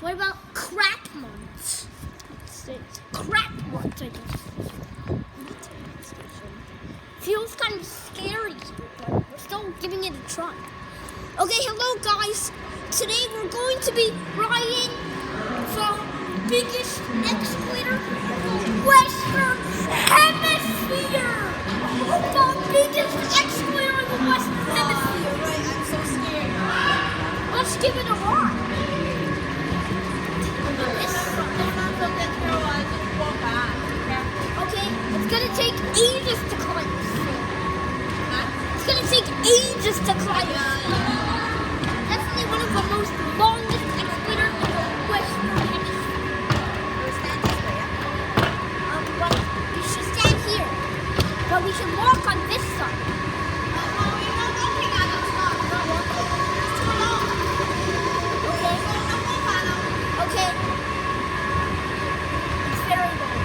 What about crap months? Crap months, I guess. Feels kind of scary here, but we're still giving it a try. Okay, hello guys. Today we're going to be riding the biggest excavator in the Western Hemisphere. The biggest excavator in the Western Hemisphere. Right, I'm so scared. Let's give it a ride. Okay, it's gonna take ages to climb this thing. It's gonna take ages to climb this thing. Definitely one of the most longest excavators in the Western Hemisphere. But we should stand here. But we should walk on this side. Okay. It's very long.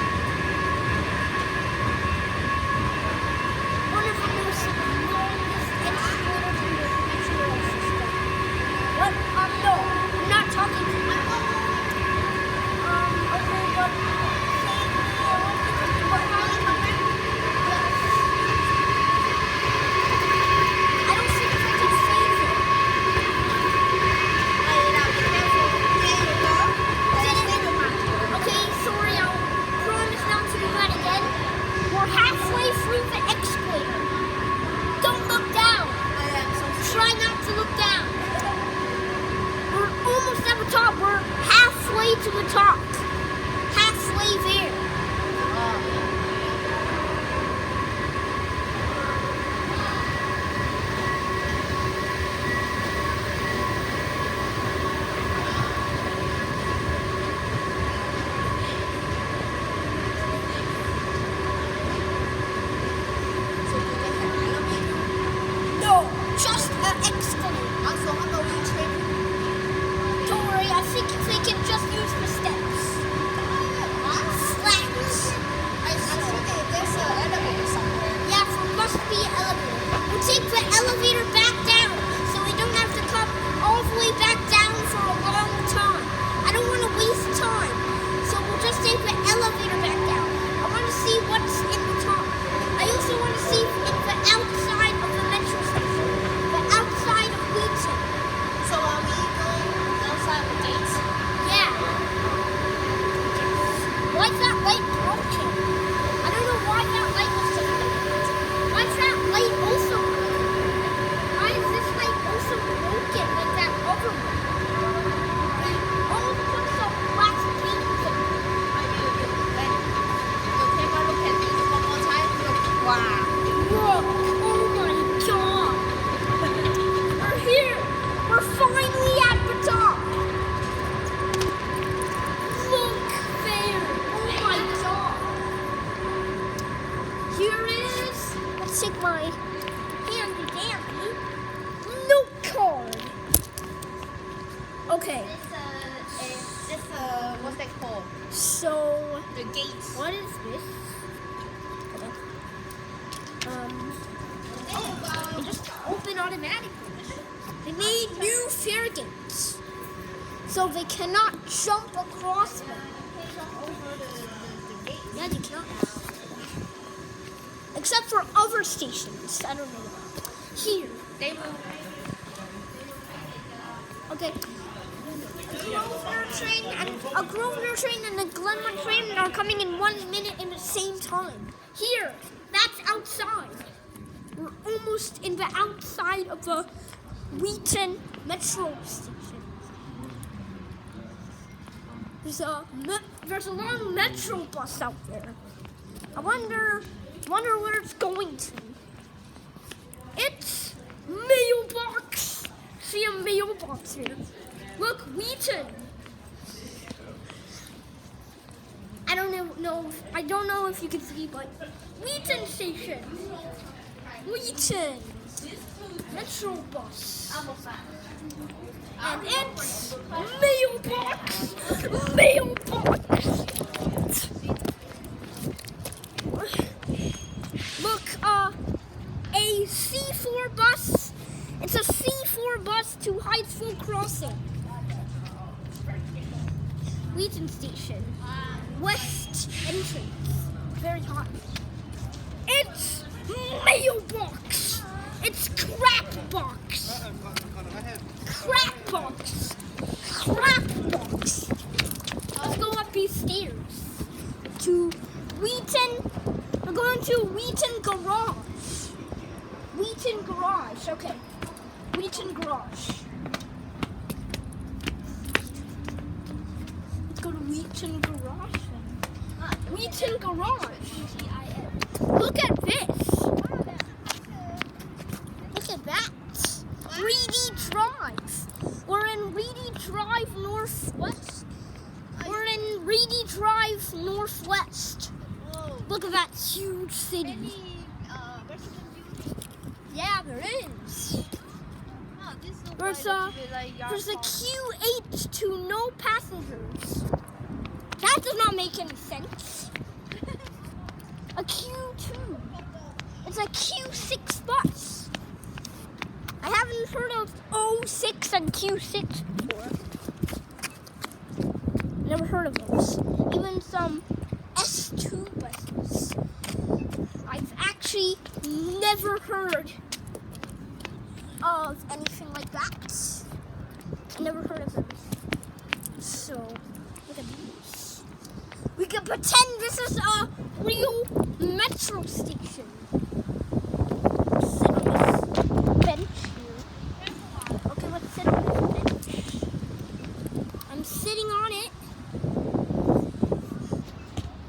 One of the most longest excavators in the natural system. What? No, I'm not talking to you. Okay, but I don't think I can save it. Okay, sorry, I'll promise not to do that again. We're halfway through the excavator. Don't look down. Try not to look down. We're almost at the top. We're halfway to the top. Halfway there. No, just an excavator. Don't worry, I think they can just use the steps. Slats. Yeah, there must be an elevator. We'll take the elevator back down so we don't have to come all the way back down for a long time. I don't want to waste time. So we'll just take the elevator back down. I want to see what's in the top. I also want to see in the outside of the metro station. The outside of Wheaton. Yeah. Why's that light broken? I don't know why that light was so broken. Why's that light also broken? Why is this light also broken like that other one? Oh, put some black paint in it. Wow. Look, oh my god. We're here. We're finally at the top. Look there. Oh my god. Here is, let's take my handy dandy note card. Okay, What's that called? so The gates. what is this? They just open automatically. They made new fare gates, so they cannot jump across them. Yeah, they cannot. Except for other stations. I don't know. Here. They will. Okay. A Grosvenor train and a Glenmont train are coming in 1 minute in the same time. Here, that's outside. We're almost in the outside of the Wheaton Metro station. There's a long metro bus out there. I wonder where it's going to. It's mailbox. See a mailbox here. Look, Wheaton. I don't know if you can see, but Wheaton station. Wheaton Metro bus. And it's mailbox. Look, a C4 bus. It's a C4 bus to High School Crossing. Wheaton Station. West entrance. Very hot. It's mailbox. It's crap box. Crap box. Crap box. Let's go up these stairs to Wheaton. We're going to Wheaton Garage. Wheaton Garage. Okay. Wheaton Garage. Let's go to Wheaton Garage. Wheaton Garage. Look at this. Look at that. Reedy Drive. We're in Reedy Drive Northwest. We're in Reedy Drive Northwest. Look at that huge city. Yeah, there is. There's a QH to no passengers. That does not make any sense. A Q2. It's a Q6 bus. I haven't heard of 06 and Q6 before. Never heard of those. Even some S2 buses. I've actually never heard of anything like that. I never heard of them. So, look at these. We can pretend this is a real metro station. Sit on this bench here. Okay, let's sit on this bench. I'm sitting on it.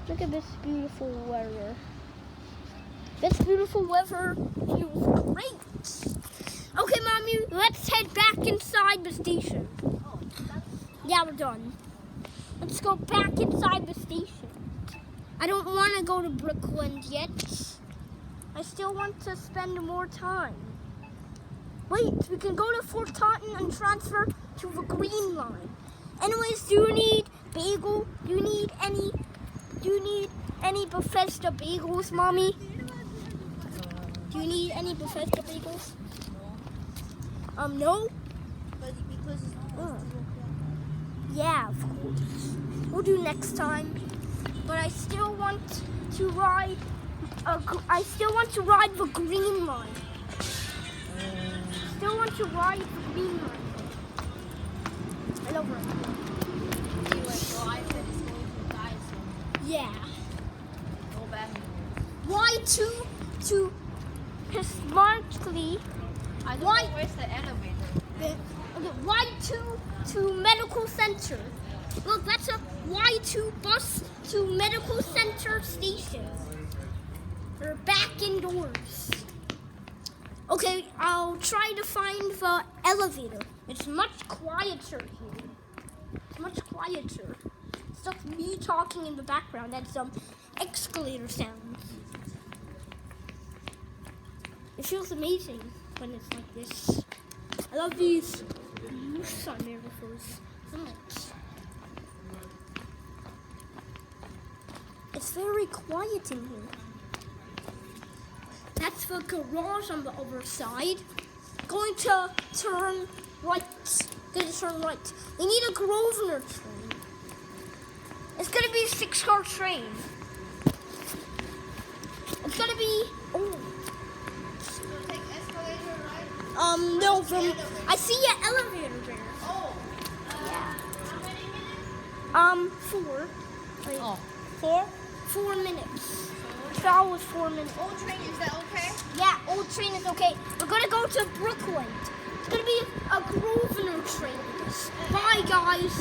Look at this beautiful weather. This beautiful weather feels great. Okay, Mommy, let's head back inside the station. Yeah, we're done. Let's go back inside the station. I don't want to go to Brooklyn yet. I still want to spend more time. Wait, we can go to Fort Taunton and transfer to the Green Line. Anyways, do you need bagel? Do you need any Bethesda bagels, Mommy? Do you need any Bethesda bagels? No? But because yeah, of course. We'll do next time. But I still want to ride the Green Line. Still want to ride the Green Line. I love it. anyway, your iPad is going to die soon. Yeah. Go back. Y2 to smartly. I don't know where's the elevator. Y2 to medical center. Look, that's a Y2 bus to medical center station. We're back indoors. Okay, I'll try to find the elevator. It's much quieter here. It's much quieter. It's just me talking in the background and some escalator sounds. It feels amazing when it's like this. I love these sun mirrors so much. It's very quiet in here. That's the garage on the other side. Going to turn right. Going to turn right. We need a Grosvenor train. It's going to be a 6-car train. It's going to be... Oh. Take escalator, right? No, I see an elevator there. Oh. Yeah. How many minutes? 4. Wait, Oh. 4? 4 minutes. That was 4 minutes. Old train, is that okay? Yeah, old train is okay. We're gonna go to Brooklyn. It's gonna be a Grosvenor train. Bye, guys.